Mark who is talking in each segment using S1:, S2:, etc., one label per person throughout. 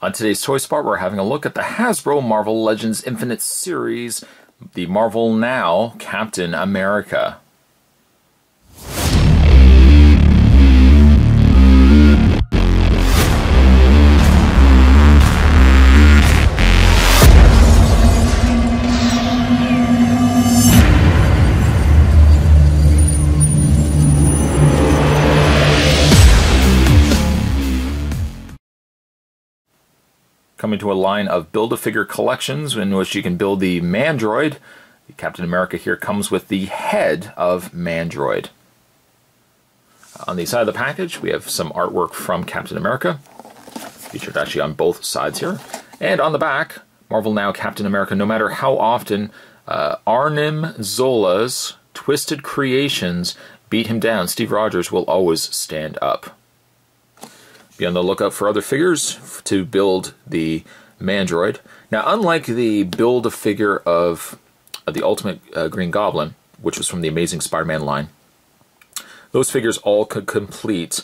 S1: On today's Toy Spot, we're having a look at the Hasbro Marvel Legends Infinite series, the Marvel Now Captain America. Coming to a line of Build-A-Figure collections in which you can build the Mandroid. The Captain America here comes with the head of Mandroid. On the side of the package, we have some artwork from Captain America, featured actually on both sides here. And on the back, Marvel Now Captain America, no matter how often Arnim Zola's twisted creations beat him down, Steve Rogers will always stand up. Be on the lookout for other figures to build the Mandroid. Now, unlike the Build-A-Figure of the Ultimate Green Goblin, which was from the Amazing Spider-Man line, those figures all could complete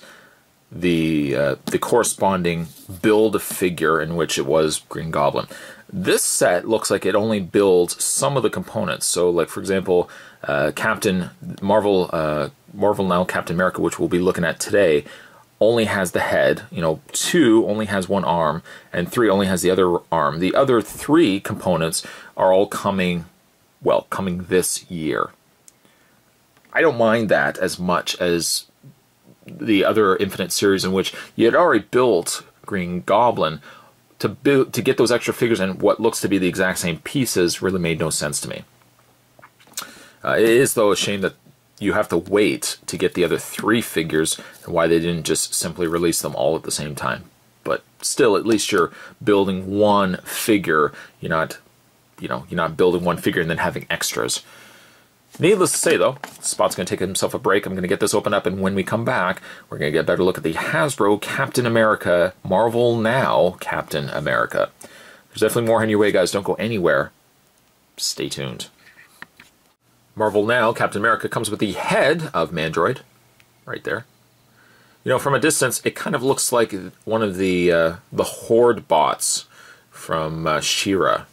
S1: the corresponding Build-A-Figure in which it was Green Goblin. This set looks like it only builds some of the components. So, like for example, Marvel Now Captain America, which we'll be looking at today, only has the head, 2 only has one arm, and 3 only has the other arm. The other 3 components are all coming this year. I don't mind that as much as the other Infinite series in which you had already built Green Goblin. To get those extra figures and what looks to be the exact same pieces really made no sense to me. It is, though, a shame that you have to wait to get the other 3 figures, and why they didn't just simply release them all at the same time. But still, at least you're building one figure. You're not building one figure and then having extras. Needless to say, though, Spot's going to take himself a break. I'm going to get this open up, and when we come back, we're going to get a better look at the Hasbro Captain America, Marvel Now Captain America. There's definitely more on your way, guys. Don't go anywhere. Stay tuned. Marvel Now Captain America comes with the head of Mandroid, right there. From a distance, it kind of looks like one of the Horde bots from She-Ra.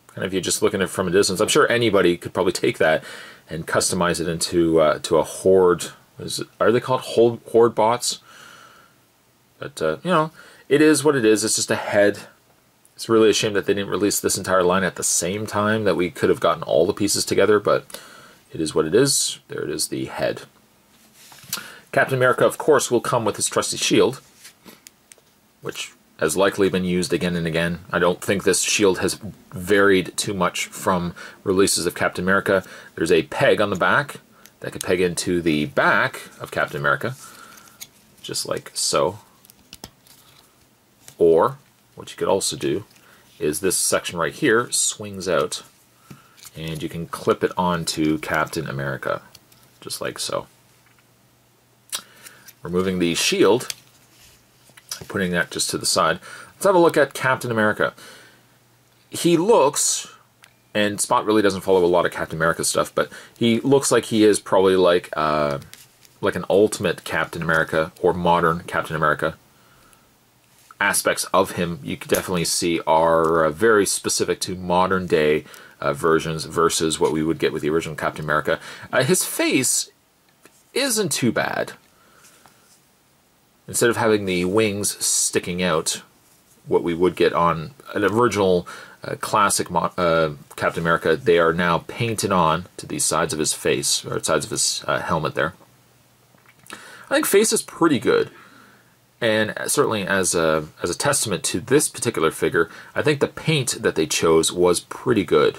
S1: Kind of, you're just looking at it from a distance. I'm sure anybody could probably take that and customize it into to a Horde. Are they called Horde bots? But it is what it is. It's just a head. It's really a shame that they didn't release this entire line at the same time, that we could have gotten all the pieces together, but it is what it is. There it is, the head. Captain America, of course, will come with his trusty shield, which has likely been used again and again. I don't think this shield has varied too much from releases of Captain America. There's a peg on the back that could peg into the back of Captain America, just like so. Or what you could also do is this section right here swings out, and you can clip it onto Captain America, just like so. Removing the shield, putting that just to the side. Let's have a look at Captain America. He looks, and Spot really doesn't follow a lot of Captain America stuff, but he looks like he is probably like an Ultimate Captain America or modern Captain America. Aspects of him you could definitely see are very specific to modern day versions versus what we would get with the original Captain America. His face isn't too bad. Instead of having the wings sticking out, what we would get on an original classic Captain America, they are now painted on to the sides of his face, or sides of his helmet there. I think face is pretty good. And certainly as a testament to this particular figure, I think the paint that they chose was pretty good.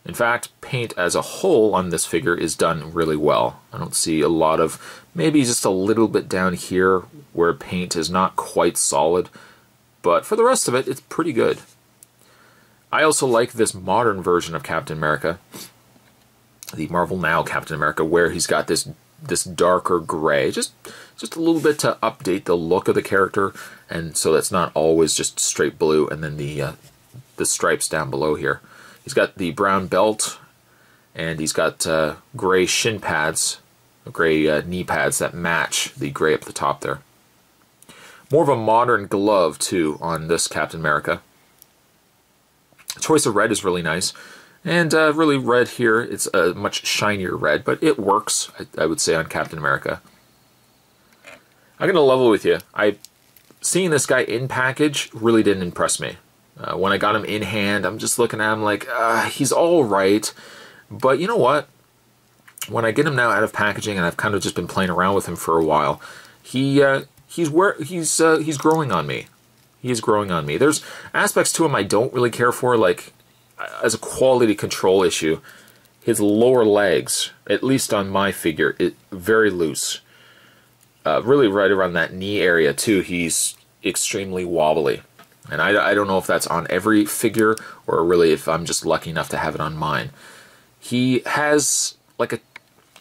S1: In fact, paint as a whole on this figure is done really well. I don't see a lot of, maybe just a little bit down here where paint is not quite solid, but for the rest of it, it's pretty good. I also like this modern version of Captain America, the Marvel Now Captain America, where he's got this darker gray, just a little bit to update the look of the character, and so that's not always just straight blue and then the stripes down below here. He's got the brown belt, and he's got gray shin pads, gray knee pads that match the gray up the top there. More of a modern glove, too, on this Captain America. Choice of red is really nice. And really red here, it's a much shinier red, but it works, I would say, on Captain America. I'm going to level with you. Seeing this guy in package really didn't impress me. When I got him in hand, I'm just looking at him like, he's all right. But you know what? When I get him now out of packaging, and I've kind of just been playing around with him for a while, he's growing on me. He is growing on me. There's aspects to him I don't really care for, like as a quality control issue. His lower legs, at least on my figure, very loose. Really right around that knee area too, he's extremely wobbly. And I don't know if that's on every figure or really if I'm just lucky enough to have it on mine. He has like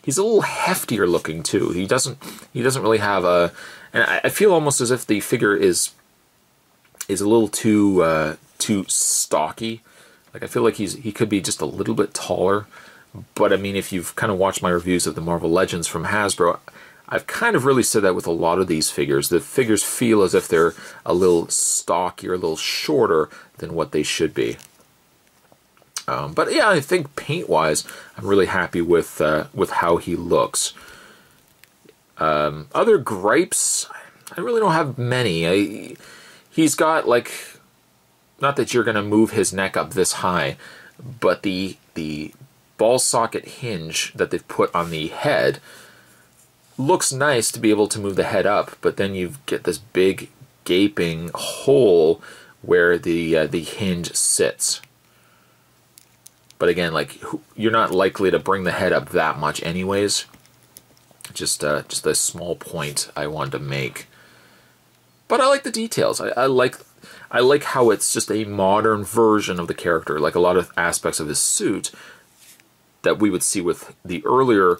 S1: he's a little heftier looking too. He doesn't really have a, and I feel almost as if the figure is a little too stocky. Like I feel like he could be just a little bit taller. But I mean, if you've kind of watched my reviews of the Marvel Legends from Hasbro, I've kind of really said that with a lot of these figures. The figures feel as if they're a little stockier, a little shorter than what they should be. But yeah, I think paint-wise, I'm really happy with how he looks. Other gripes, I really don't have many. He's got, like, not that you're going to move his neck up this high, but the ball socket hinge that they've put on the head looks nice to be able to move the head up, but then you get this big gaping hole where the hinge sits. But again, like, you're not likely to bring the head up that much anyways. Just a small point I wanted to make. But I like the details. I like how it's just a modern version of the character, like a lot of aspects of his suit that we would see with the earlier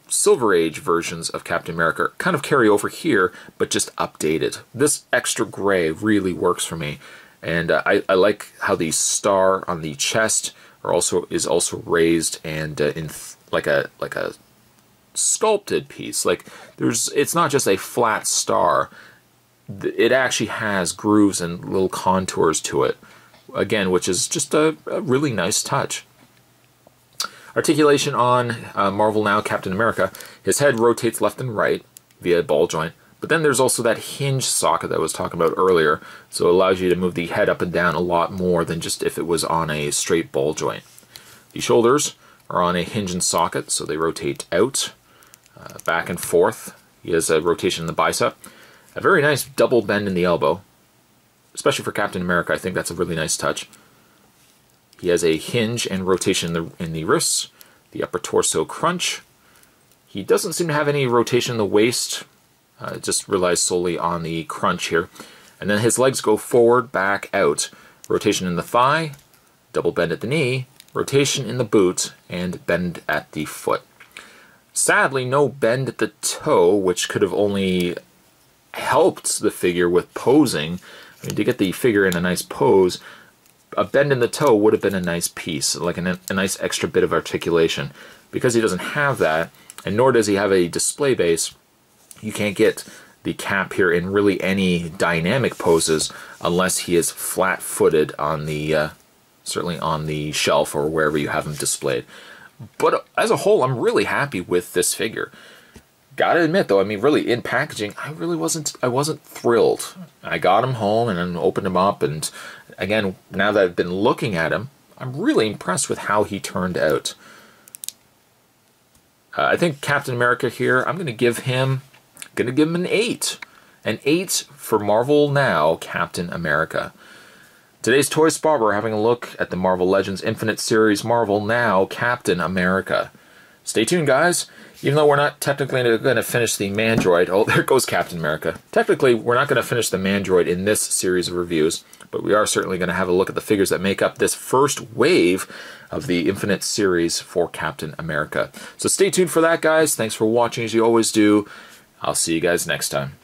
S1: Silver Age versions of Captain America kind of carry over here, but just updated. This extra gray really works for me, and I like how the star on the chest is also raised and in like a sculpted piece. Like it's not just a flat star. It actually has grooves and little contours to it, again, which is just a really nice touch. Articulation on Marvel Now Captain America. His head rotates left and right via a ball joint, but then there's also that hinge socket that I was talking about earlier, so it allows you to move the head up and down a lot more than just if it was on a straight ball joint. The shoulders are on a hinge and socket, so they rotate out, back and forth. He has a rotation in the bicep. A very nice double bend in the elbow, especially for Captain America. I think that's a really nice touch. He has a hinge and rotation in the wrists, the upper torso crunch. He doesn't seem to have any rotation in the waist. It just relies solely on the crunch here. And then his legs go forward, back, out. Rotation in the thigh, double bend at the knee, rotation in the boot, and bend at the foot. Sadly, no bend at the toe, which could have only helped the figure with posing. I mean, to get the figure in a nice pose, a bend in the toe would have been a nice piece, like a nice extra bit of articulation. Because he doesn't have that, and nor does he have a display base, you can't get the cap here in really any dynamic poses unless he is flat-footed on the, certainly on the shelf or wherever you have him displayed. But as a whole, I'm really happy with this figure. Gotta admit, though, I mean, really, in packaging, I wasn't thrilled. I got him home and then opened him up, and again, now that I've been looking at him, I'm really impressed with how he turned out. I think Captain America here, I'm gonna give him an 8. An 8 for Marvel Now Captain America. Today's Toy Spot, we're having a look at the Marvel Legends Infinite Series Marvel Now Captain America. Stay tuned, guys. Even though we're not technically going to finish the Mandroid, oh, there goes Captain America. Technically, we're not going to finish the Mandroid in this series of reviews, but we are certainly going to have a look at the figures that make up this first wave of the Infinite Series for Captain America. So stay tuned for that, guys. Thanks for watching, as you always do. I'll see you guys next time.